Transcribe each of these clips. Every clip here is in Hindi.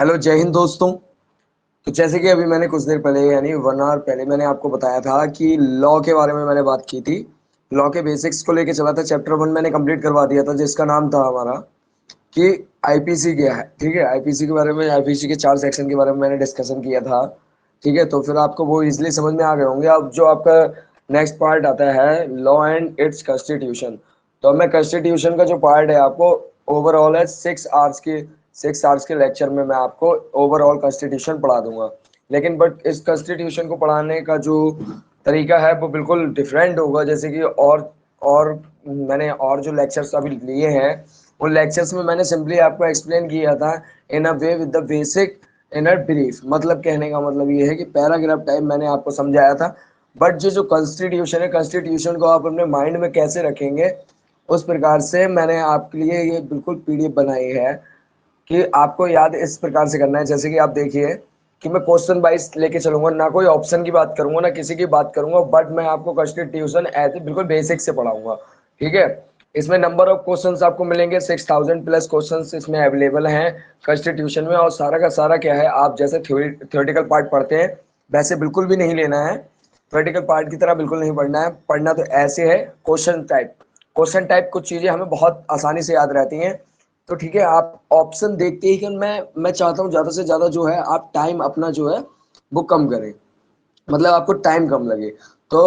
हेलो, जय हिंद दोस्तों। तो जैसे कि अभी मैंने कुछ देर पहले यानी 1 आवर पहले मैंने आपको बताया था कि लॉ के बारे में मैंने बात की थी। लॉ के बेसिक्स को लेके चला था। चैप्टर 1 मैंने कंप्लीट करवा दिया था, जिसका नाम था हमारा कि आईपीसी क्या है। ठीक है, आईपीसी के बारे में, आईपीसी के 4 सेक्शन के बारे में मैंने डिस्कशन किया था। ठीक है, तो फिर आपको वो इजीली समझ में आ गए होंगे। अब जो आपका नेक्स्ट पार्ट आता है, लॉ एंड इट्स कॉन्स्टिट्यूशन। तो अब मैं कॉन्स्टिट्यूशन का जो पार्ट है आपको ओवरऑल है 6 आवर्स के लेक्चर में मैं आपको ओवरऑल कॉन्स्टिट्यूशन पढ़ा दूंगा। लेकिन बट इस कॉन्स्टिट्यूशन को पढ़ाने का जो तरीका है वो बिल्कुल डिफरेंट होगा। जैसे कि और मैंने और जो लेक्चर्स अभी लिए हैं उन लेक्चर्स में मैंने सिंपली आपको एक्सप्लेन किया था in a way with the basic in a brief. मतलब कहने का मतलब ये है कि पैराग्राफ टाइप मैंने आपको समझाया था। बट जो कॉन्स्टिट्यूशन है, कॉन्स्टिट्यूशन को आप अपने माइंड में कैसे रखेंगे उस प्रकार से मैंने आपके लिए ये बिल्कुल पीडीएफ बनाई है कि आपको याद इस प्रकार से करना है। जैसे कि आप देखिए कि मैं क्वेश्चन वाइज लेके चलूंगा, ना कोई ऑप्शन की बात करूंगा ना किसी की बात करूंगा, बट मैं आपको कॉन्स्टिट्यूशन ऐसे बिल्कुल बेसिक से पढ़ाऊंगा। ठीक है, इसमें नंबर ऑफ क्वेश्चंस आपको मिलेंगे, 6000 प्लस क्वेश्चंस इसमें अवेलेबल हैं कॉन्स्टिट्यूशन में। और सारा का सारा क्या है, आप जैसे थ्योरेटिकल पार्ट पढ़ते हैं वैसे बिल्कुल भी नहीं लेना है। थ्योरेटिकल पार्ट की तरह बिल्कुल नहीं पढ़ना है। पढ़ना तो ऐसे है, क्वेश्चन टाइप कुछ चीजें हमें बहुत आसानी से याद रहती हैं। तो ठीक है, आप ऑप्शन देखते ही कि मैं चाहता हूँ ज़्यादा से ज़्यादा जो है आप टाइम अपना जो है वो कम करें। मतलब आपको टाइम कम लगे। तो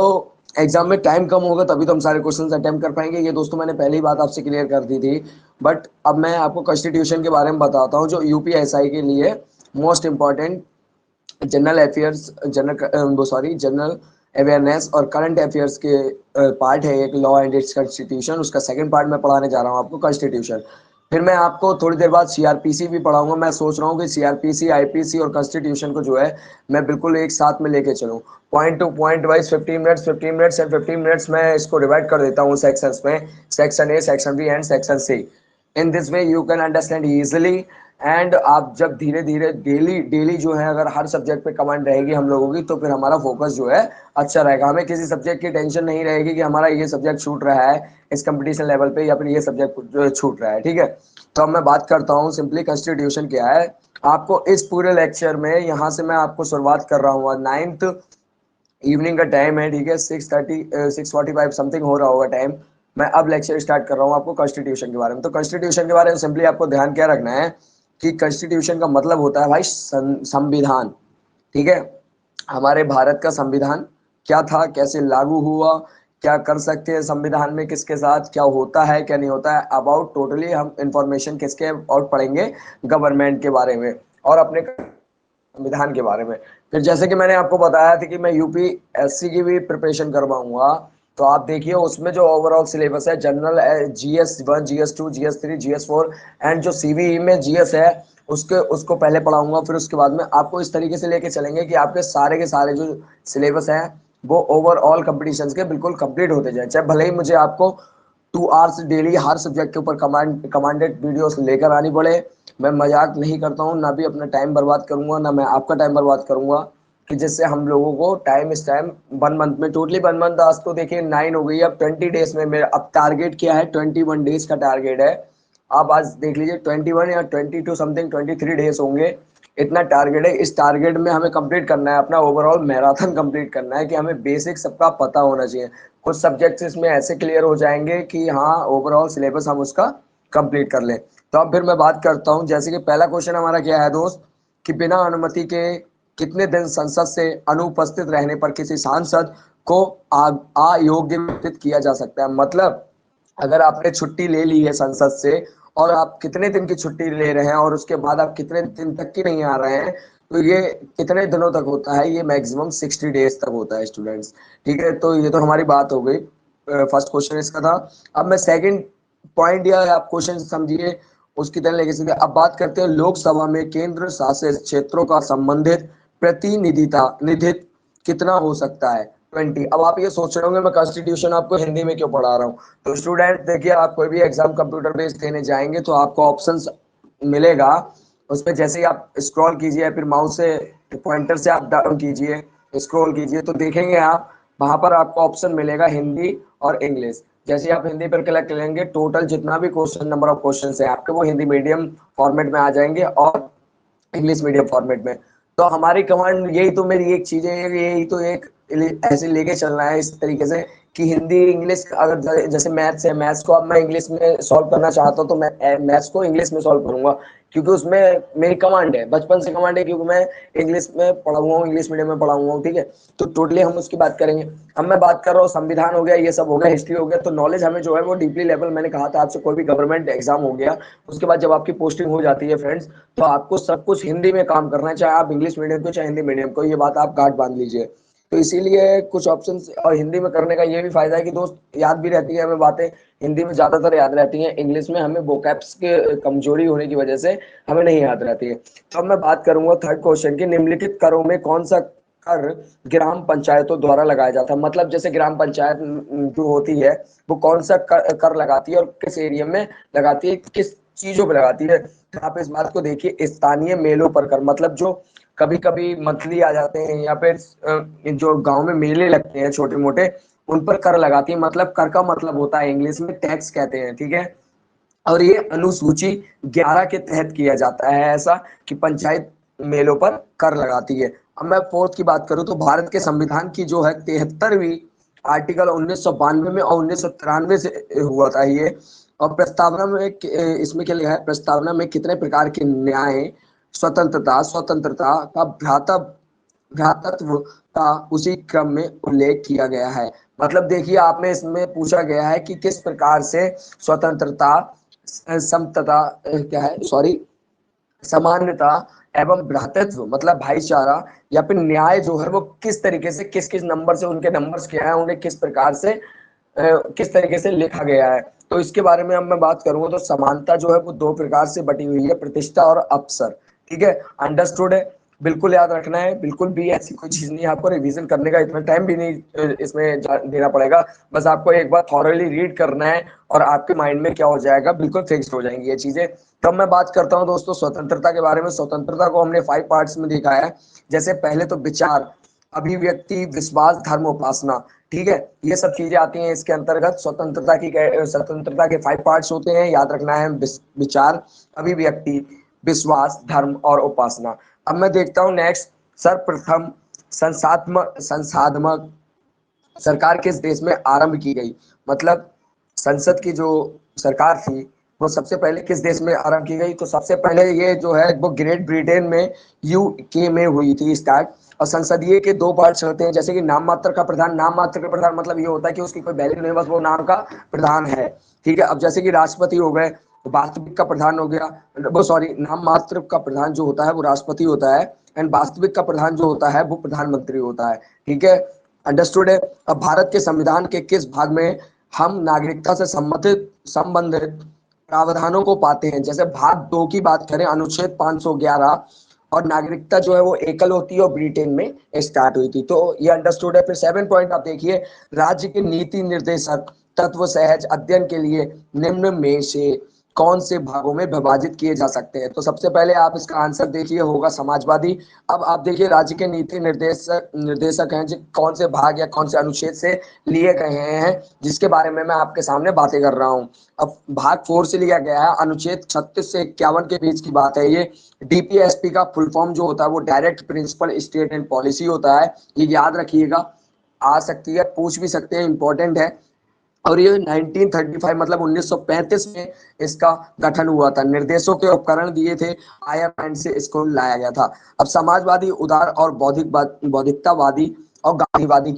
एग्जाम में टाइम कम होगा तभी तो हम सारे क्वेश्चंस अटेम्प्ट कर पाएंगे। ये दोस्तों मैंने पहले ही बात आपसे क्लियर कर दी थी। बट अब मैं आपको कॉन्स्टिट्यूशन के बारे में बताता हूँ, जो यूपीएसआई के लिए most important general affairs, general awareness और करंट अफेयर्स के पार्ट है एक लॉ एंड इट्स कॉन्स्टिट्यूशन। उसका सेकंड पार्ट मैं पढ़ाने जा रहा हूँ आपको, कॉन्स्टिट्यूशन। फिर मैं आपको थोड़ी देर बाद सीआरपीसी भी पढ़ाऊंगा। मैं सोच रहा हूँ कि सीआरपीसी, आईपीसी और कॉन्स्टिट्यूशन को जो है मैं बिल्कुल एक साथ में लेके चलूँ, point to point wise. 15 minutes and 15 minutes मैं इसको डिवाइड कर देता हूँ सेक्शंस में, section A, section B and section C. In this way you can understand easily. And आप जब धीरे धीरे डेली डेली जो है अगर हर सब्जेक्ट पे कमांड रहेगी हम लोगों की, तो फिर हमारा फोकस जो है अच्छा रहेगा। हमें किसी सब्जेक्ट की टेंशन नहीं रहेगी कि हमारा ये सब्जेक्ट छूट रहा है इस कंपटीशन लेवल पे, या फिर ये सब्जेक्ट छूट रहा है। ठीक है, तो अब मैं बात करता हूँ सिंपली कॉन्स्टिट्यूशन क्या है। आपको इस पूरे लेक्चर में यहाँ से मैं आपको शुरुआत कर रहा हूँ, 9th इवनिंग का टाइम है। ठीक है, 6:45 समथिंग हो रहा होगा टाइम। मैं अब लेक्चर स्टार्ट कर रहा हूँ आपको कॉन्स्टिट्यूशन के बारे में। तो कॉन्स्टिट्यूशन के बारे में सिंपली आपको ध्यान क्या रखना है कि कॉन्स्टिट्यूशन का मतलब होता है भाई संविधान। ठीक है, हमारे भारत का संविधान क्या था, कैसे लागू हुआ, क्या कर सकते हैं संविधान में, किसके साथ क्या होता है क्या नहीं होता है, अबाउट टोटली हम इंफॉर्मेशन किसके और पढ़ेंगे, गवर्नमेंट के बारे में और अपने संविधान के बारे में। फिर जैसे कि मैंने आपको बताया था कि मैं यूपीएससी की भी प्रिपरेशन करवाऊंगा। तो आप देखिए उसमें जो ओवरऑल सिलेबस है, general GS1, GS2, GS3, GS4 and जो सीवीई में जीएस है उसके उसको पहले पढ़ाऊंगा। फिर उसके बाद में आपको इस तरीके से लेके चलेंगे कि आपके सारे के सारे जो सिलेबस हैं वो ओवरऑल कंपटीशंस के बिल्कुल कंप्लीट होते जाए। चाहे भले ही मुझे आपको 2 आवर्स डेली हर सब्जेक्ट के ऊपर कमांडेड वीडियोस लेकर आनी पड़े। मैं मजाक नहीं करता हूँ, ना भी अपना टाइम बर्बाद करूंगा, ना मैं आपका टाइम बर्बाद करूंगा, कि जिससे हम लोगों को टाइम इस टाइम 1 मंथ में, टोटली 1 मंथ, आज तो देखिए 9 हो गई, अब 20 डेज में मेरा अब टारगेट क्या है, 21 डेज का टारगेट है। आप आज देख लीजिए 21 या 22 समथिंग 23 डेज होंगे, इतना टारगेट है। इस टारगेट में हमें कंप्लीट करना है, अपना ओवरऑल मैराथन कंप्लीट करना है कि हमें बेसिक सबका पता होना चाहिए। कुछ सब्जेक्ट्स इसमें ऐसे क्लियर हो जाएंगे कि हाँ ओवरऑल सिलेबस हम उसका कंप्लीट कर लें। तो अब फिर मैं बात करता हूँ, जैसे कि पहला क्वेश्चन हमारा क्या है दोस्त, कि बिना अनुमति के कितने दिन संसद से अनुपस्थित रहने पर किसी सांसद को अयोग्य घोषित किया जा सकता है। मतलब अगर आपने छुट्टी ले ली है संसद से और आप कितने दिन की छुट्टी ले रहे हैं और उसके बाद आप कितने दिन तक की नहीं आ रहे हैं, तो ये कितने दिनों तक होता है, ये मैक्सिमम 60 डेज तक होता है स्टूडेंट्स। ठीक है, तो ये तो हमारी बात हो गई, फर्स्ट क्वेश्चन इसका था। अब मैं सेकंड पॉइंट या आप क्वेश्चन समझिए उसकी तरह लेके सीधे अब बात करते हैं, लोकसभा में केंद्र शासित क्षेत्रों का संबंधित निधित्व कितना हो सकता है, 20। अब आप ये सोच रहे होंगे मैं कॉन्स्टिट्यूशन आपको हिंदी में क्यों पढ़ा रहा हूँ। तो स्टूडेंट देखिए, आप कोई भी एग्जाम कंप्यूटर बेस्ड देने जाएंगे तो आपको ऑप्शंस मिलेगा। उसमें जैसे ही आप स्क्रॉल कीजिए, फिर माउस से पॉइंटर से आप डाउन कीजिए, स्क्रॉल कीजिए, तो देखेंगे आप वहां पर आपको ऑप्शन मिलेगा हिंदी और इंग्लिश। जैसे आप हिंदी पर क्लिक करेंगे, टोटल जितना भी क्वेश्चन, नंबर ऑफ क्वेश्चन है आपके, वो हिंदी मीडियम फॉर्मेट में आ जाएंगे और इंग्लिश मीडियम फॉर्मेट में। तो हमारी कमांड यही तो मेरी एक चीज़ है, यही तो एक ऐसे लेके चलना है इस तरीके से कि हिंदी इंग्लिश, अगर जैसे मैथ्स है, मैथ्स को अब मैं इंग्लिश में सॉल्व करना चाहता हूँ तो मैं मैथ्स को इंग्लिश में सॉल्व करूंगा, क्योंकि उसमें मेरी कमांड है, बचपन से कमांड है, क्योंकि मैं इंग्लिश में पढ़ा हुआ हूँ, इंग्लिश मीडियम में पढ़ा हुआ हूँ। ठीक है, तो टोटली हम उसकी बात करेंगे। अब मैं बात कर रहा हूँ संविधान हो गया, ये सब हो गया, हिस्ट्री हो गया, तो नॉलेज हमें जो है वो डीपली लेवल, मैंने कहा था आपसे, कोई भी गवर्नमेंट एग्जाम हो गया, उसके बाद जब आपकी पोस्टिंग हो जाती है फ्रेंड्स, तो आपको सब कुछ हिंदी में काम करना है, चाहे आप इंग्लिश मीडियम को चाहे हिंदी मीडियम को, ये बात आप गांठ बांध लीजिए। तो इसीलिए कुछ ऑप्शन, और हिंदी में करने का ये भी फायदा है कि दोस्त याद भी रहती है हमें बातें, हिंदी में ज्यादातर याद रहती हैं, इंग्लिश में हमें वोकैब्स के कमजोरी होने की वजह से हमें नहीं याद रहती है। तो अब मैं बात करूंगा थर्ड क्वेश्चन की, निम्नलिखित करों में कौन सा कर ग्राम पंचायतों द्वारा लगाया जाता है। मतलब जैसे ग्राम पंचायत जो होती है वो कौन सा कर लगाती है और किस एरिया में लगाती है, किस चीजों पर लगाती है। तो आप इस बात को देखिए, स्थानीय मेलों पर कर, मतलब जो कभी कभी मंथली आ जाते हैं या फिर जो गांव में मेले लगते हैं छोटे मोटे, उन पर कर लगाती है। मतलब कर का मतलब होता है इंग्लिश में टैक्स कहते हैं। ठीक है, और ये अनुसूची 11 के तहत किया जाता है ऐसा, कि पंचायत मेलों पर कर लगाती है। अब मैं फोर्थ की बात करूं तो भारत के संविधान की जो है 73वीं आर्टिकल 1992 में और 1993 से हुआ था ये। और प्रस्तावना में इसमें क्या लिखा है, प्रस्तावना में कितने प्रकार के न्याय, स्वतंत्रता स्वतंत्रता का भ्रातृत्व का उसी क्रम में उल्लेख किया गया है। मतलब देखिए, आपने इसमें पूछा गया है कि किस प्रकार से स्वतंत्रता, समता, क्या है, सॉरी, समानता एवं भ्रातृत्व मतलब भाईचारा, या फिर न्याय जो है वो किस तरीके से, किस किस नंबर से, उनके नंबर्स क्या है, उन्हें किस प्रकार से किस तरीके से लिखा गया है। तो इसके बारे में अब मैं बात करूंगा तो समानता जो है वो दो प्रकार से बटी हुई है, प्रतिष्ठा और अवसर। ठीक है, अंडरस्टूड है, बिल्कुल याद रखना है, बिल्कुल भी ऐसी कोई चीज नहीं है, आपको रिवीजन करने का इतना टाइम भी नहीं इसमें देना पड़ेगा। बस आपको एक बार थॉरली रीड करना है और आपके माइंड में क्या हो जाएगा, बिल्कुल फिक्स्ड हो जाएंगी ये चीजें। तब मैं बात करता हूँ दोस्तों स्वतंत्रता के बारे में। स्वतंत्रता को हमने 5 पार्ट्स में देखा है। जैसे पहले तो विचार, अभिव्यक्ति, विश्वास, धर्म, उपासना। ठीक है, ये सब चीजें आती हैं इसके अंतर्गत। स्वतंत्रता के 5 पार्ट्स होते हैं, याद रखना है, विचार, अभिव्यक्ति, विश्वास, धर्म और उपासना। अब मैं देखता हूँ नेक्स्ट, सर्वप्रथम संसाधमक सरकार किस देश में आरंभ की गई। मतलब संसद की जो सरकार थी वो सबसे पहले किस देश में आरंभ की गई, तो सबसे पहले ये जो है वो ग्रेट ब्रिटेन में, यूके में हुई थी स्टार्ट। और संसदीय के दो पार्ट्स होते हैं, जैसे कि नाम मात्र का प्रधान। नाम मात्र का प्रधान मतलब ये होता है कि उसकी कोई वैल्यू नहीं, बस वो नाम का प्रधान है। ठीक है, अब जैसे कि राष्ट्रपति हो गए, तो वास्तविक का प्रधान हो गया, वो सॉरी, नाम मात्र का प्रधान जो होता है वो राष्ट्रपति होता है, एंड वास्तविक का प्रधान जो होता है वो प्रधानमंत्री होता है। ठीक है, अंडरस्टूड है। अब भारत के संविधान के किस भाग में हम नागरिकता से संबंधित प्रावधानों को पाते हैं। जैसे भाग 2 की बात करें, अनुच्छेद 511, और नागरिकता जो है वो एकल होती है और ब्रिटेन में स्टार्ट हुई थी। तो ये अंडरस्टूड है। फिर 7 पॉइंट आप देखिए, राज्य के नीति निर्देशक तत्व सहज अध्ययन के लिए निम्न में से कौन से भागों में विभाजित किए जा सकते हैं। तो सबसे पहले आप इसका आंसर देखिए, होगा समाजवादी। अब आप देखिए, राज्य के नीति निर्देशक निर्देशक हैं जो कौन से भाग या कौन से अनुच्छेद से लिए गए हैं, जिसके बारे में मैं आपके सामने बातें कर रहा हूं। अब भाग 4 से लिया गया है, अनुच्छेद 36 से 51 के बीच की बात है ये। डीपीएसपी का फुल फॉर्म जो होता है वो direct principal state and policy होता है, ये याद रखिएगा, आ सकती है, पूछ भी सकते हैं, इंपॉर्टेंट है। और ये 1935 मतलब 1935 में इसका गठन हुआ था। निर्देशों के उपकरण दिए थे, आयरलैंड से इसको लाया गया था। अब समाजवादी, उदार और बौद्धिकतावादी और गांधीवादी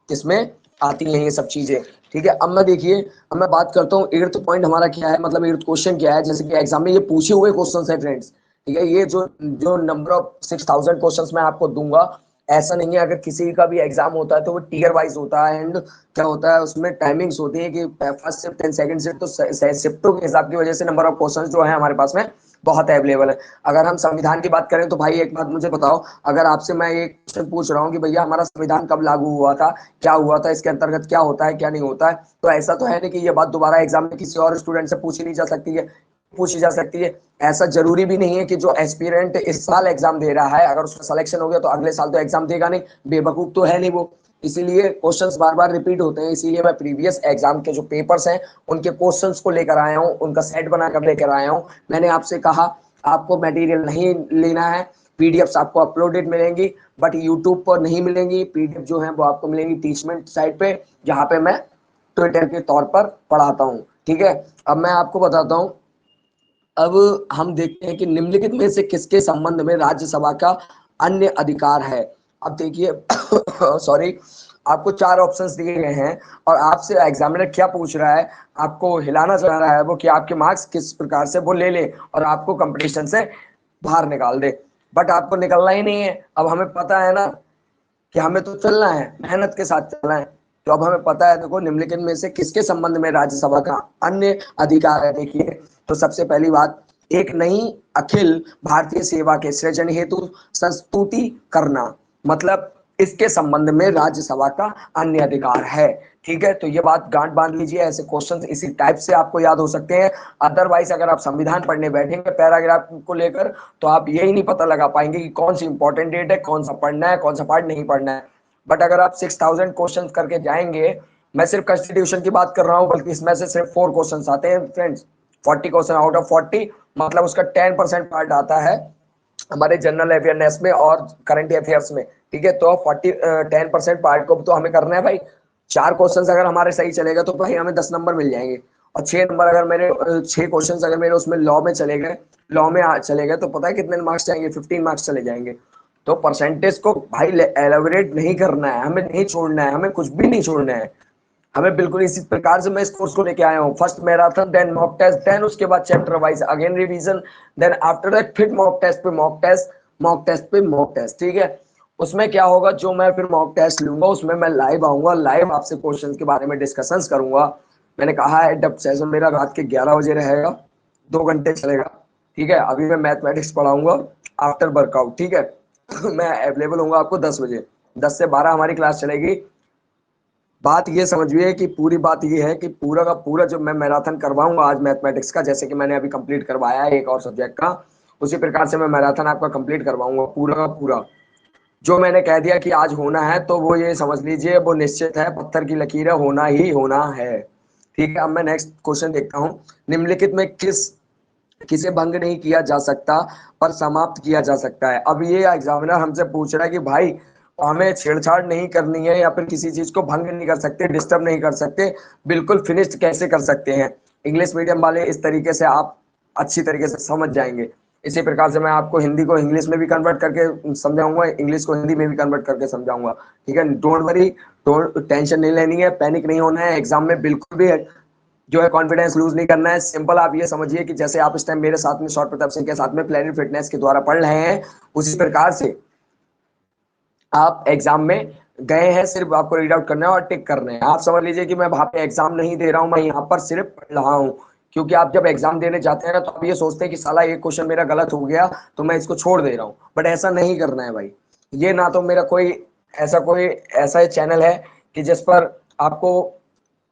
किसमें आती हैं ये सब चीजें। ठीक है, अब मैं देखिए, अब मैं बात करता हूँ एर्थ पॉइंट हमारा क्या है, मतलब एर्थ क्वेश्चन क्या है। जैसे कि एग्जाम में ये पूछे हुए क्वेश्चन है फ्रेंड्स। ठीक है, ये जो जो नंबर ऑफ 6000 क्वेश्चन मैं आपको दूंगा, ऐसा नहीं है, अगर किसी का भी एग्जाम होता है तो वो टीयर वाइज होता है, एंड क्या होता है उसमें टाइमिंग्स होती है कि first shift and second shift, तो शिफ्टों के हिसाब की वजह से नंबर ऑफ क्वेश्चंस जो है हमारे पास में बहुत अवेलेबल है। अगर हम संविधान की बात करें तो भाई एक बात मुझे बताओ, अगर आपसे मैं एक क्वेश्चन पूछ रहा हूँ कि भैया हमारा संविधान कब लागू हुआ था, क्या हुआ था, इसके अंतर्गत क्या होता है क्या नहीं होता है, तो ऐसा तो है नहीं कि ये बात दोबारा एग्जाम में किसी और स्टूडेंट से पूछी नहीं जा सकती है, पूछी जा सकती है। ऐसा जरूरी भी नहीं है कि जो एस्पिरेंट इस साल एग्जाम दे रहा है अगर उसका सिलेक्शन हो गया तो अगले साल तो एग्जाम देगा नहीं, बेवकूफ तो है नहीं वो। इसीलिए क्वेश्चंस बार बार रिपीट होते हैं, इसीलिए मैं प्रीवियस एग्जाम के जो पेपर्स हैं उनके क्वेश्चंस को लेकर आया हूं, उनका सेट बना कर लेकर आया हूं। मैंने आपसे कहा आपको मटेरियल नहीं लेना है, पीडीएफ्स आपको अपलोडेड मिलेंगी, बट यूट्यूब पर नहीं मिलेंगी। पीडीएफ जो है वो आपको मिलेंगी टीचमेंट साइट पे, जहाँ पे मैं ट्विटर के तौर पर पढ़ाता हूँ। ठीक है, अब मैं आपको बताता हूँ। अब हम देखते हैं कि निम्नलिखित में से किसके संबंध में राज्यसभा का अन्य अधिकार है। अब देखिए सॉरी, आपको 4 ऑप्शंस दिए गए हैं और आपसे एग्जामिनर क्या पूछ रहा है, आपको हिलाना चाह रहा है वो कि आपके मार्क्स किस प्रकार से वो ले ले और आपको कंपटीशन से बाहर निकाल दे। बट आपको निकलना ही नहीं है। अब हमें पता है ना कि हमें तो चलना है, मेहनत के साथ चलना है। तो अब हमें पता है, देखो निम्नलिखित में से किसके संबंध में राज्यसभा का अन्य अधिकार है। देखिए, तो सबसे पहली बात, एक नई अखिल भारतीय सेवा के सृजन हेतु संस्तुति करना, मतलब इसके संबंध में राज्यसभा का अन्य अधिकार है। ठीक है, तो ये बात गांठ बांध लीजिए। ऐसे क्वेश्चंस इसी टाइप से आपको याद हो सकते हैं। अदरवाइज अगर आप संविधान पढ़ने बैठेंगे पैराग्राफ को लेकर, तो आप यही नहीं पता लगा पाएंगे कि कौन सी इंपॉर्टेंट डेट है, कौन सा पढ़ना है, कौन सा पार्ट नहीं पढ़ना है। बट अगर आप 6000 क्वेश्चन करके जाएंगे, मैं सिर्फ कॉन्स्टिट्यूशन की बात कर रहा हूँ, बल्कि इसमें से सिर्फ 4 क्वेश्चन आते हैं फ्रेंड्स। 40 क्वेश्चन आउट ऑफ 40, मतलब उसका 10% पार्ट आता है हमारे जनरल अवेयरनेस में और करंट अफेयर्स में। ठीक है, तो 10% पार्ट को तो हमें करना है भाई। 4 क्वेश्चन अगर हमारे सही चलेगा तो भाई हमें 10 नंबर मिल जाएंगे। और 6 नंबर अगर मेरे 6 क्वेश्चन अगर मेरे उसमें लॉ में चले गए, चले गए, तो पता है कितने मार्क्स जाएंगे? 15 मार्क्स चले जाएंगे। तो परसेंटेज को भाई एलोबरेट नहीं करना है, हमें नहीं छोड़ना है, हमें कुछ भी नहीं छोड़ना है। हमें बिल्कुल इसी प्रकार से मैं इस कोर्स को लेके आया हूँ। First marathon, then mock test, then उसके बाद chapter wise again revision, then after that फिर मॉक टेस्ट पे मॉक टेस्ट, मॉक टेस्ट पे मॉक टेस्ट। ठीक है, उसमें क्या होगा, जो मैं फिर मॉक टेस्ट लूंगा उसमें मैं लाइव आऊंगा, लाइव आपसे क्वेश्चन के बारे में डिस्कशंस करूंगा। मैंने कहा है डब सेशन मेरा रात के 11 बजे रहेगा, 2 घंटे चलेगा। ठीक है, अभी मैं मैथमेटिक्स पढ़ाऊंगा आफ्टर वर्कआउट। ठीक है मैं अवेलेबल हूँ आपको 10 बजे, 10 से 12 हमारी क्लास चलेगी। बात ये समझिए कि पूरी बात ये है कि पूरा का पूरा जो मैं मैराथन करवाऊंगा आज मैथमेटिक्स का, जैसे कि मैंने अभी कंप्लीट करवाया है एक और सब्जेक्ट का, उसी प्रकार से मैं मैराथन आपका कंप्लीट करवाऊंगा पूरा का पूरा। जो मैंने कह दिया कि आज होना है, तो वो ये समझ लीजिए वो निश्चित है, पत्थर की लकीर है, होना ही होना है। ठीक है, अब मैं नेक्स्ट क्वेश्चन देखता हूँ। निम्नलिखित में किसे भंग नहीं किया जा सकता पर समाप्त किया जा सकता है। अब ये एग्जामिनर हमसे पूछ रहा है कि भाई हमें छेड़छाड़ नहीं करनी है या फिर किसी चीज को भंग नहीं कर सकते, डिस्टर्ब नहीं कर सकते, बिल्कुल फिनिश्ड कैसे कर सकते हैं। इंग्लिश मीडियम वाले इस तरीके से आप अच्छी तरीके से समझ जाएंगे। इसी प्रकार से मैं आपको हिंदी को इंग्लिश में भी कन्वर्ट करके समझाऊंगा, इंग्लिश को हिंदी में भी कन्वर्ट करके समझाऊंगा। ठीक है, डोंट वरी, टेंशन नहीं लेनी है, पैनिक नहीं होना है, एग्जाम में बिल्कुल भी जो है कॉन्फिडेंस लूज नहीं करना है। सिंपल आप ये समझिए कि जैसे आप इस टाइम मेरे साथ में शॉर्ट प्रताप सिंह के साथ में प्लेनेट फिटनेस के द्वारा पढ़ रहे हैं, उसी प्रकार से आप एग्जाम में गए हैं, सिर्फ आपको रीड आउट करना है और टिक करना है। आप समझ लीजिए कि मैं वहां पे एग्जाम नहीं दे रहा हूं, मैं यहाँ पर सिर्फ पढ़ रहा हूँ। क्योंकि आप जब एग्जाम देने जाते हैं ना, तो आप ये सोचते हैं कि साला ये क्वेश्चन मेरा गलत हो गया तो मैं इसको छोड़ दे रहा हूँ, बट ऐसा नहीं करना है भाई। ये ना तो मेरा कोई ऐसा चैनल है कि जिस पर आपको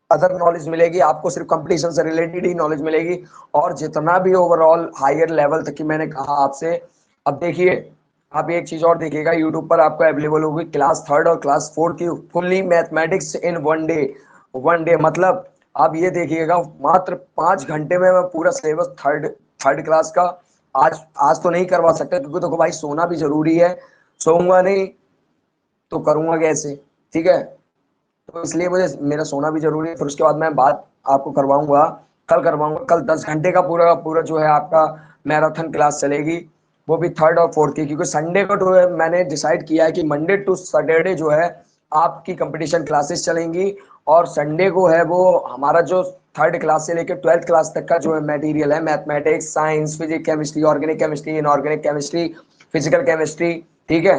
अदर नॉलेज मिलेगी, आपको सिर्फ कंपटीशन से रिलेटेड ही नॉलेज मिलेगी। और जितना भी ओवरऑल हायर लेवल तक की मैंने कहा आपसे, अब देखिए आप एक चीज और देखिएगा, यूट्यूब पर आपको अवेलेबल होगी क्लास 3rd और क्लास 4 की फुल्ली मैथमेटिक्स इन 1 डे। 1 डे मतलब आप ये देखिएगा, मात्र 5 घंटे में मैं पूरा सिलेबस थर्ड थर्ड क्लास का आज तो नहीं करवा सकता, क्योंकि देखो भाई सोना भी जरूरी है, सोऊंगा नहीं तो करूंगा कैसे। ठीक है, तो इसलिए मुझे मेरा सोना भी जरूरी है। फिर उसके बाद मैं बात आपको करवाऊंगा कल 10 घंटे का पूरा जो है आपका मैराथन क्लास चलेगी, वो भी 3rd और 4th की। क्योंकि संडे को जो है मैंने डिसाइड किया है कि मंडे टू सैटरडे जो है आपकी कंपटीशन क्लासेस चलेंगी, और संडे को है वो हमारा जो 3rd क्लास से लेकर 12th क्लास तक का जो है मटेरियल है, mathematics, science, physics, chemistry, organic chemistry, inorganic chemistry, physical chemistry. ठीक है,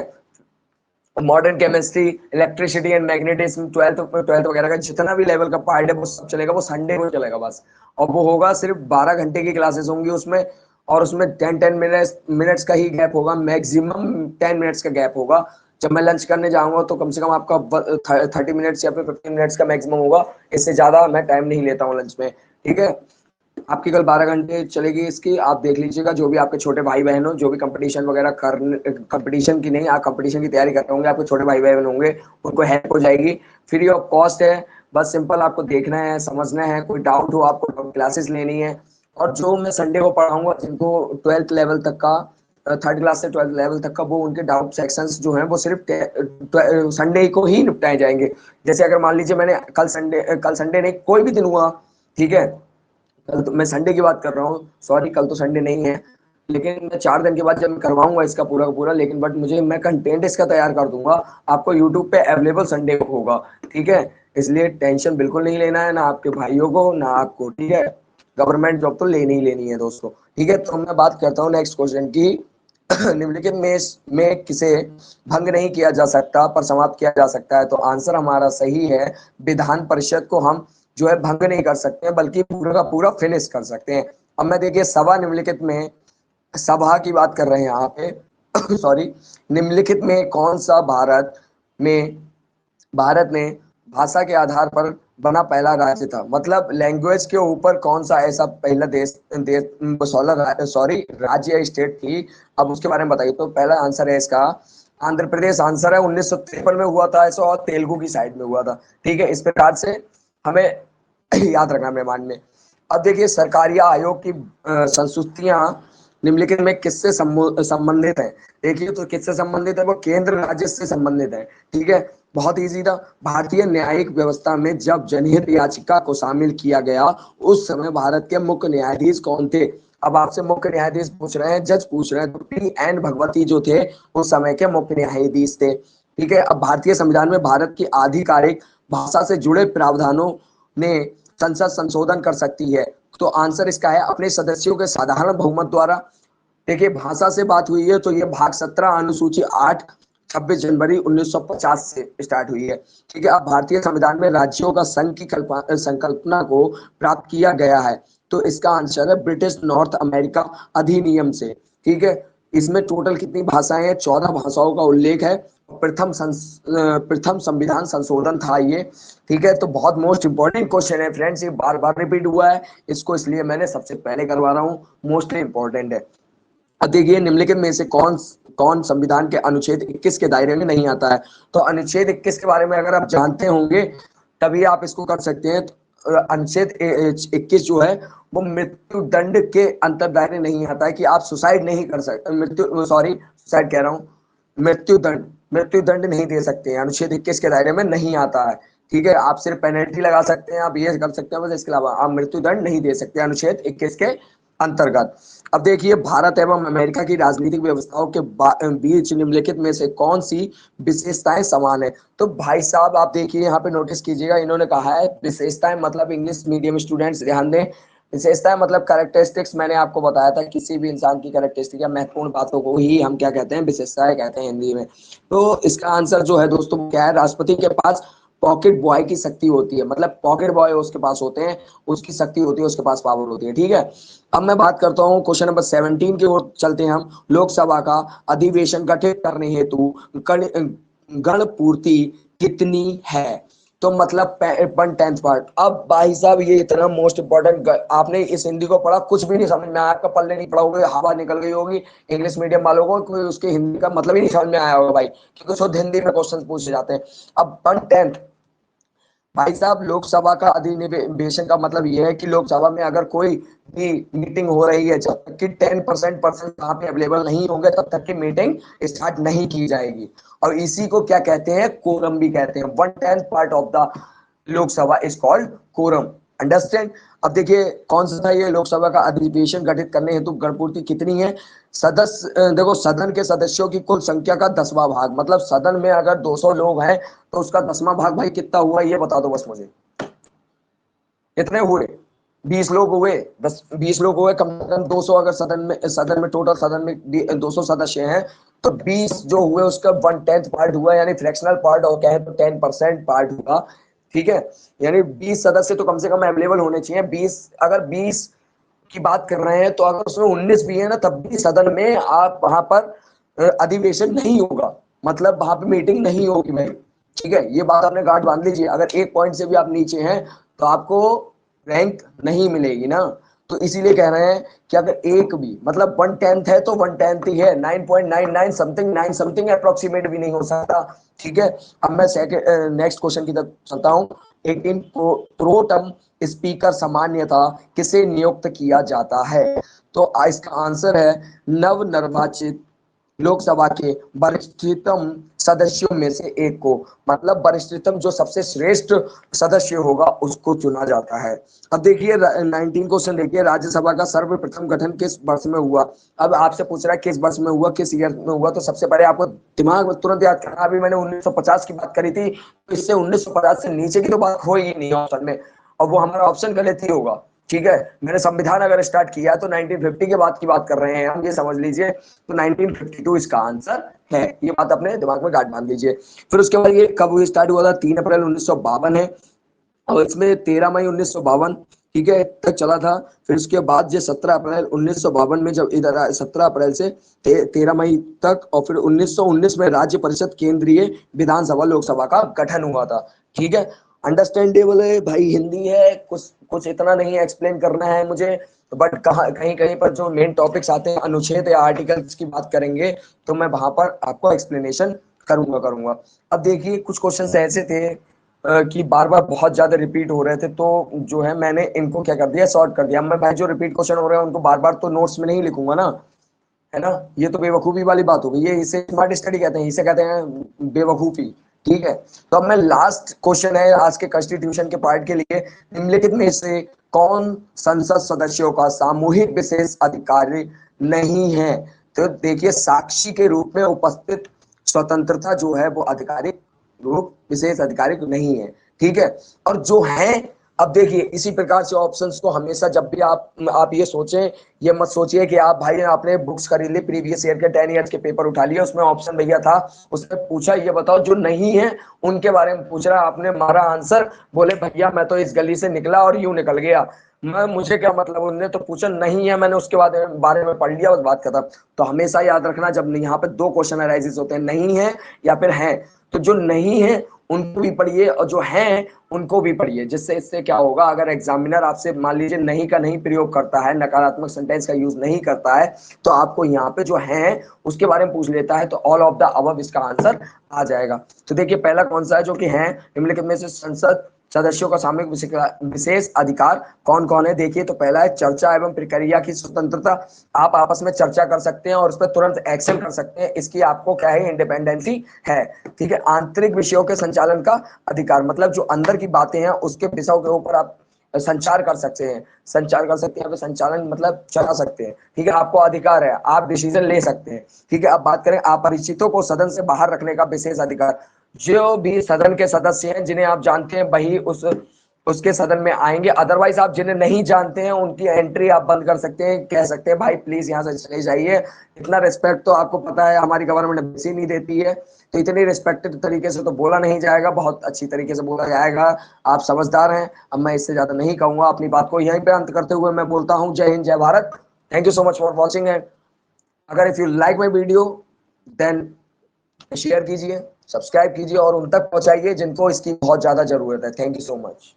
modern chemistry, electricity and magnetism, twelfth वगैरह का जितना भी लेवल का पार्ट है वो सब चलेगा, वो संडे को चलेगा बस। और वो होगा सिर्फ 12 घंटे की क्लासेस होंगी उसमें, और उसमें 10 मिनट्स का ही गैप होगा, मैक्सिमम 10 मिनट्स का गैप होगा। जब मैं लंच करने जाऊंगा तो कम से कम आपका 30 मिनट्स या फिर 15 मिनट्स का मैक्सिमम होगा, इससे ज्यादा मैं टाइम नहीं लेता हूँ लंच में। ठीक है, आपकी कल 12 घंटे चलेगी इसकी, आप देख लीजिएगा। जो भी आपके छोटे भाई बहन हो, जो भी कंपटीशन वगैरह कर, कंपटीशन की नहीं, आप कंपटीशन की तैयारी कर रहे होंगे, आपके छोटे भाई बहन होंगे, उनको हेल्प हो जाएगी। फ्री ऑफ कॉस्ट है, बस सिंपल आपको देखना है, समझना है। कोई डाउट हो आपको क्लासेस लेनी है और जो मैं संडे को पढ़ाऊंगा जिनको 12th लेवल तक का, 3rd क्लास से 12th लेवल तक का, वो उनके डाउट सेक्शंस जो हैं वो सिर्फ संडे को ही निपटाए जाएंगे। जैसे अगर मान लीजिए मैंने कल संडे नहीं, कोई भी दिन हुआ, ठीक है, कल तो मैं संडे की बात कर रहा हूँ, सॉरी कल तो संडे नहीं है, लेकिन मैं 4 दिन के बाद जब मैं करवाऊंगा इसका पूरा का पूरा, लेकिन बट मुझे मैं कंटेंट इसका तैयार कर दूंगा, आपको यूट्यूब पे अवेलेबल संडे को होगा, ठीक है। इसलिए टेंशन बिल्कुल नहीं लेना है, ना आपके भाइयों को ना आपको, ठीक है। गवर्नमेंट जॉब तो लेनी ही लेनी है दोस्तों, ठीक है। तो मैं बात करता हूँ नेक्स्ट क्वेश्चन की। निम्नलिखित में किसे भंग नहीं किया जा सकता पर समाप्त किया जा सकता है? तो आंसर हमारा सही है, विधान परिषद को हम जो है भंग नहीं कर सकते हैं, बल्कि पूरा का पूरा फिनिश कर सकते हैं। अब मैं देखिए सभा निम्नलिखित में, सभा की बात कर रहे हैं यहाँ पे सॉरी, निम्नलिखित में कौन सा में भारत में भाषा के आधार पर बना पहला राज्य था? मतलब लैंग्वेज के ऊपर कौन सा ऐसा पहला सॉरी राज्य या स्टेट थी? अब उसके बारे में बताइए। तो पहला आंसर है इसका आंध्र प्रदेश आंसर है, 1953 में हुआ था ऐसा, और तेलुगु की साइड में हुआ था, ठीक है। इस प्रकार से हमें याद रखना मेहमान में। अब देखिए सरकारिया आयोग की संस्तुतियां निम्नलिखित में किससे संबंधित है? देखिए तो किससे संबंधित है, वो केंद्र राज्य से संबंधित है, ठीक है। बहुत इजी था। भारतीय न्यायिक व्यवस्था में जब जनहित याचिका को शामिल किया गया, उस समय भारत के मुख्य न्यायाधीश कौन थे? अब आपसे मुख्य न्यायाधीश पूछ रहे हैं, जज पूछ रहे हैं, तो टी.एन. भगवती जो थे उस समय के मुख्य न्यायाधीश थे, ठीक है। अब भारतीय संविधान में भारत की आधिकारिक भाषा से जुड़े प्रावधानों ने संसद संशोधन कर सकती है? तो आंसर इसका है अपने सदस्यों के साधारण बहुमत द्वारा। देखिए भाषा से बात हुई है तो ये भाग 17 अनुसूची 8 26 जनवरी 1950 से स्टार्ट हुई है, ठीक है। अब भारतीय संविधान में राज्यों का संघ की संकल्पना को प्राप्त किया गया है, तो इसका आंसर है ब्रिटिश नॉर्थ अमेरिका अधिनियम से, ठीक है। इसमें टोटल कितनी भाषाएं हैं? 14 भाषाओं का उल्लेख है। प्रथम संविधान संशोधन था ये, ठीक है। तो बहुत मोस्ट इंपॉर्टेंट क्वेश्चन है फ्रेंड्स, ये बार बार रिपीट हुआ है, इसको इसलिए मैंने सबसे पहले करवा रहा हूँ, मोस्टली इंपॉर्टेंट है। अब देखिए निम्नलिखित में से कौन कौन संविधान के अनुच्छेद 21 के दायरे में नहीं आता है? तो अनुच्छेद 21 के बारे में अगर आप जानते होंगे तभी आप इसको कर सकते हैं। तो अनुच्छेद 21 जो है वो मृत्यु दंड के अंतर दायरे नहीं आता है, कि आप सुसाइड नहीं कर सकते, मृत्यु सॉरी सुसाइड कह रहा हूँ, मृत्यु दंड नहीं दे सकते हैं, अनुच्छेद 21 के दायरे में नहीं आता है, ठीक है। आप सिर्फ पेनल्टी लगा सकते हैं, आप ये कर सकते हैं बस, इसके अलावा आप मृत्यु दंड नहीं दे सकते अनुच्छेद 21 के अंतर्गत। अब देखिए भारत एवं अमेरिका की राजनीतिक व्यवस्थाओं के बीच निम्नलिखित में से कौन सी विशेषताएं समान है? तो भाई साहब आप देखिए यहाँ पे नोटिस कीजिएगा, इन्होंने कहा है विशेषताएं, मतलब इंग्लिश मीडियम स्टूडेंट्स ध्यान दें, विशेषताएं मतलब कैरेक्टरिस्टिक्स। मैंने आपको बताया था किसी भी इंसान की कैरेक्टरिस्टिक या महत्वपूर्ण बातों को ही हम क्या कहते हैं? विशेषताएं कहते हैं हिंदी में। तो इसका आंसर जो है दोस्तों क्या है? राष्ट्रपति के पास पॉकेट बॉय की शक्ति होती है, मतलब पॉकेट बॉय उसके पास होते हैं, उसकी शक्ति होती है, उसके पास पावर होती है, ठीक है। अब मैं बात करता हूँ क्वेश्चन नंबर 17 की ओर चलते हैं हम। लोकसभा का अधिवेशन गठित करने हेतु गण पूर्ति कितनी है? तो मतलब 1/10 पार्ट। अब भाई साहब ये इतना मोस्ट इंपॉर्टेंट, आपने इस हिंदी को पढ़ा, कुछ भी नहीं समझ में आया, आपका पल्ले नहीं पड़ा होगा, हवा निकल गई होगी इंग्लिश मीडियम वालों को, कोई उसके हिंदी का मतलब ही नहीं समझ में आया होगा भाई, क्योंकि शुद्ध हिंदी में क्वेश्चन पूछे जाते हैं। अब 1/10 भाई साहब, लोकसभा का अधिनिवेशन का मतलब यह है कि लोकसभा में अगर कोई भी मीटिंग हो रही है, जब तक कि 10% पर्सन वहां पे अवेलेबल नहीं होंगे तब तक की मीटिंग स्टार्ट नहीं की जाएगी। और इसी को क्या कहते हैं? कोरम भी कहते हैं। 1/10 part of the Lok Sabha is called quorum, understand. अब देखिए कौन सा था ये? लोकसभा का अधिवेशन गठित करने हेतु गणपूर्ति कितनी है? सदस्य देखो, सदन के सदस्यों की कुल संख्या का 10वां भाग, मतलब सदन में अगर 200 लोग हैं तो उसका 10वां भाग भाई कितना हुआ ये बता दो बस मुझे। कितने हुए? 20 लोग हुए, 20 लोग हुए, कम से कम 200, अगर सदन में टोटल सदन में 200 सदस्य हैं तो 20 जो हुए उसका 1/10 पार्ट हुआ, यानी फ्रैक्शनल पार्ट, और कहे तो 10% पार्ट हुआ, ठीक है। यानी 20 सदस्य तो कम से कम अवेलेबल होने चाहिए। 20 अगर 20 की बात कर रहे हैं तो अगर उसमें 19 भी है ना, तब भी सदन में आप वहां पर अधिवेशन नहीं होगा, मतलब वहां पे मीटिंग नहीं होगी भाई, ठीक है। ये बात आपने गांठ बांध लीजिए, अगर एक पॉइंट से भी आप नीचे हैं तो आपको रैंक नहीं मिलेगी ना। तो इसीलिए कह रहे हैं कि अगर एक भी, मतलब 1/10 है तो 1/10 ही है, 9.99 समथिंग 9 समथिंग अप्रोक्सीमेट भी नहीं हो सकता, ठीक है। अब मैं सेकंड नेक्स्ट क्वेश्चन की तरफ चलता हूँ। 18 प्रोटम स्पीकर सामान्यतः किसे नियुक्त किया जाता है? तो इसका आंसर है नवनिर्वाचित लोकसभा के वरिष्ठतम सदस्यों में से एक को, मतलब वरिष्ठतम जो सबसे श्रेष्ठ सदस्य होगा उसको चुना जाता है। अब देखिए 19 क्वेश्चन देखिए, राज्यसभा का सर्वप्रथम गठन किस वर्ष में हुआ? अब आपसे पूछ रहा है किस वर्ष में हुआ, किस ईयर में हुआ, तो सबसे पहले आपको दिमाग में तुरंत याद करना, अभी मैंने 1950 की बात करी थी, तो इससे 1950 से नीचे की तो बात हो ही नहीं ऑप्शन में, और वो हमारा ऑप्शन गलत ही होगा। ठीक है, मैंने संविधान अगर स्टार्ट किया तो 1950 के बाद की बात कर रहे हैं हम, ये समझ लीजिए। तो 1952 इसका आंसर है, ये बात अपने दिमाग में गांठ बांध लीजिए। फिर उसके बाद ये कब स्टार्ट हुआ था? 3 अप्रैल 1952 है, और इसमें 13 मई 1952, ठीक है, तक चला था। फिर उसके बाद जो 17 अप्रैल 1952 में जब इधर 17 अप्रैल से 13 मई तक, और फिर 1919 में राज्य परिषद केंद्रीय विधानसभा लोकसभा का गठन हुआ था। ठीक है, अंडरस्टैंडेबल है भाई, हिंदी है, कुछ कुछ इतना नहीं एक्सप्लेन करना है मुझे, बट कहीं कहीं पर जो मेन टॉपिक्स आते हैं, अनुच्छेद या आर्टिकल्स की बात करेंगे, तो मैं वहां पर आपको एक्सप्लेनेशन करूंगा। अब देखिए कुछ क्वेश्चन ऐसे थे कि बार बार बहुत ज्यादा रिपीट हो रहे थे, तो जो है मैंने इनको क्या कर दिया, शॉर्ट कर दिया। मैं भाई जो रिपीट क्वेश्चन हो रहे हैं उनको बार बार तो नोट्स में नहीं लिखूंगा ना, है ना, ये तो बेवकूफी वाली बात हो गई, ये इसे स्मार्ट स्टडी कहते हैं, इसे कहते हैं बेवकूफी। ठीक है, तो अब मैं लास्ट क्वेश्चन है आज के कॉन्स्टिट्यूशन के पार्ट के लिए, निम्नलिखित में से कौन संसद सदस्यों का सामूहिक विशेष अधिकारी नहीं है? तो देखिए, साक्षी के रूप में उपस्थित स्वतंत्रता जो है वो आधिकारिक रूप विशेष अधिकारी नहीं है। ठीक है, और जो है, अब देखिए इसी प्रकार से ऑप्शंस को हमेशा जब भी आप ये सोचें, ये मत सोचिए कि आप भाई आपने बुक्स खरीद ली, प्रीवियस ईयर के 10 ईयर्स के पेपर उठा लिए, उसमें ऑप्शन भैया था, उसने पूछा ये बताओ जो नहीं है उनके बारे में पूछ रहा, आपने मारा आंसर, बोले भैया मैं तो इस गली से निकला और यूं निकल गया, मैं मुझे क्या मतलब, उन्होंने तो पूछा नहीं है, मैंने उसके बाद बारे में पढ़ लिया, उस बात खत्म। तो हमेशा याद रखना, जब यहाँ पे दो क्वेश्चन अराइजेस होते हैं, नहीं है या फिर है, तो जो नहीं है उनको भी पढ़िए और जो है उनको भी पढ़िए, जिससे इससे क्या होगा, अगर एग्जामिनर आपसे मान लीजिए नहीं का नहीं प्रयोग करता है, नकारात्मक सेंटेंस का यूज नहीं करता है, तो आपको यहाँ पे जो है उसके बारे में पूछ लेता है, तो ऑल ऑफ द अबव इसका आंसर आ जाएगा। तो देखिए पहला कौन सा है, जो कि है निम्नलिखित में से संसद सदस्यों का सामूहिक विशेष अधिकार कौन कौन है? देखिए, तो पहला है चर्चा एवं प्रक्रिया की स्वतंत्रता, आप आपस में चर्चा कर सकते हैं और उस पर तुरंत एक्शन कर सकते हैं, इसकी आपको क्या है, इंडिपेंडेंसी है। ठीक है, आंतरिक विषयों के संचालन का अधिकार, मतलब जो अंदर की बातें हैं उसके विषयों के ऊपर आप संचार कर सकते हैं, फिर संचालन मतलब चला सकते हैं। ठीक है, आपको अधिकार है, आप डिसीजन ले सकते हैं। ठीक है, अब बात करें अपरिचितों को सदन से बाहर रखने का विशेष अधिकार, जो भी सदन के सदस्य हैं जिन्हें आप जानते हैं वही उसके सदन में आएंगे, अदरवाइज आप जिन्हें नहीं जानते हैं उनकी एंट्री आप बंद कर सकते हैं, कह सकते हैं भाई प्लीज यहाँ से चले जाइए। इतना रिस्पेक्ट तो आपको पता है हमारी गवर्नमेंट वैसे नहीं देती है, तो इतनी रिस्पेक्टेड तरीके से तो बोला नहीं जाएगा, बहुत अच्छी तरीके से बोला जाएगा, आप समझदार हैं। अब मैं इससे ज्यादा नहीं कहूंगा, अपनी बात को यहीं पे अंत करते हुए मैं बोलता हूँ जय हिंद जय Bharat. Thank you so much for watching and अगर if you like my video then share कीजिए, सब्सक्राइब कीजिए और उन तक पहुंचाइए जिनको इसकी बहुत ज्यादा जरूरत है। Thank you so much.